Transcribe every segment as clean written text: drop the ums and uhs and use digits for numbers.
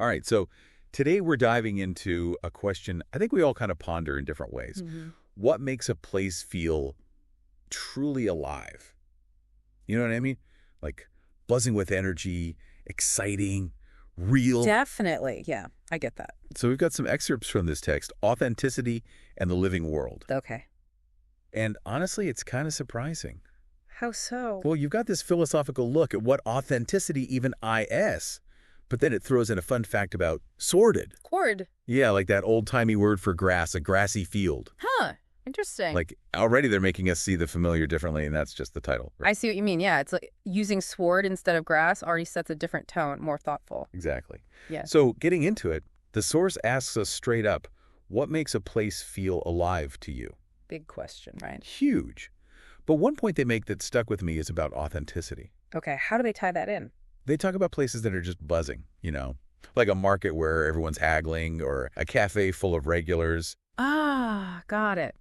All right, so today we're diving into a question I think we all kind of ponder in different ways. Hmm. What makes a place feel truly alive? You know what I mean? Like buzzing with energy, exciting, real. Definitely. Yeah, I get that. So we've got some excerpts from this text, Authenticity and the Living World. Okay. And honestly, it's kind of surprising. How so? Well, you've got this philosophical look at what authenticity even is, but then it throws in a fun fact about sordid. Cord. Yeah, like that old-timey word for grass, a grassy field. Huh. Interesting. Like, already they're making us see the familiar differently, and that's just the title. I see what you mean. Yeah, it's like using sword instead of grass already sets a different tone, more thoughtful. Exactly. Yeah. So, getting into it, the source asks us straight up, what makes a place feel alive to you? Big question, right? Huge. But one point they make that stuck with me is about authenticity. Okay, how do they tie that in? They talk about places that are just buzzing, like a market where everyone's haggling or a cafe full of regulars. Ah, got it.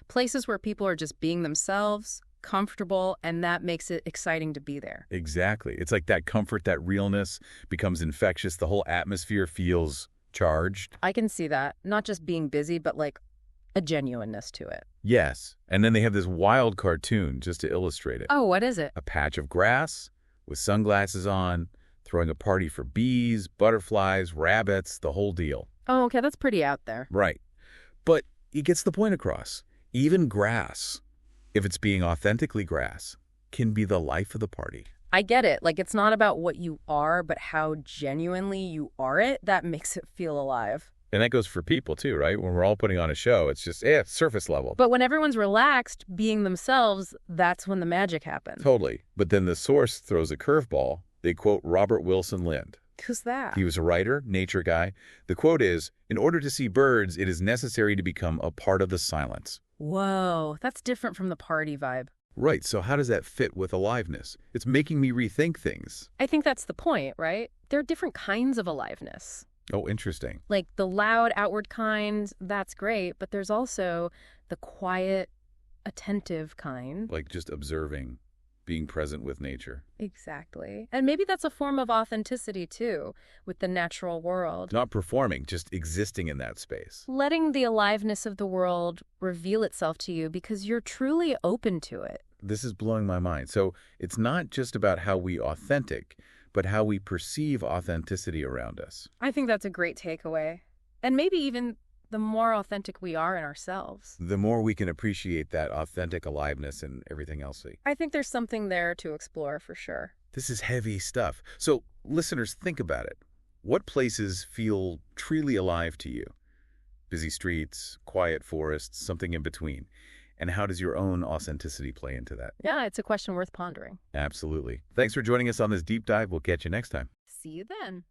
Places where people are just being themselves, comfortable, and that makes it exciting to be there. Exactly. It's like that comfort, that realness becomes infectious. The whole atmosphere feels charged. I can see that. Not just being busy, but like a genuineness to it. Yes. And then they have this wild cartoon just to illustrate it. Oh, what is it? A patch of grass with sunglasses on, throwing a party for bees, butterflies, rabbits, the whole deal. Oh, okay, that's pretty out there. Right. But it gets the point across. Even grass, if it's being authentically grass, can be the life of the party. I get it. Like, it's not about what you are, but how genuinely you are it that makes it feel alive. And that goes for people too, right? When we're all putting on a show, it's just, surface level. But when everyone's relaxed, being themselves, that's when the magic happens. Totally. But then the source throws a curveball. They quote Robert Wilson Lind. Who's that? He was a writer, nature guy. The quote is, "In order to see birds, it is necessary to become a part of the silence." Whoa, that's different from the party vibe. Right, so how does that fit with aliveness? It's making me rethink things. I think that's the point, right? There are different kinds of aliveness. Oh, interesting. Like the loud, outward kind, that's great, but there's also the quiet, attentive kind. Like just observing, being present with nature. Exactly. And maybe that's a form of authenticity, too, with the natural world. Not performing, just existing in that space. Letting the aliveness of the world reveal itself to you because you're truly open to it. This is blowing my mind. So it's not just about how we authentic, but how we perceive authenticity around us. I think that's a great takeaway. And maybe even the more authentic we are in ourselves. The more we can appreciate that authentic aliveness and everything else. I think there's something there to explore for sure. This is heavy stuff. So listeners, think about it. What places feel truly alive to you? Busy streets, quiet forests, something in between. And how does your own authenticity play into that? Yeah, it's a question worth pondering. Absolutely. Thanks for joining us on this deep dive. We'll catch you next time. See you then.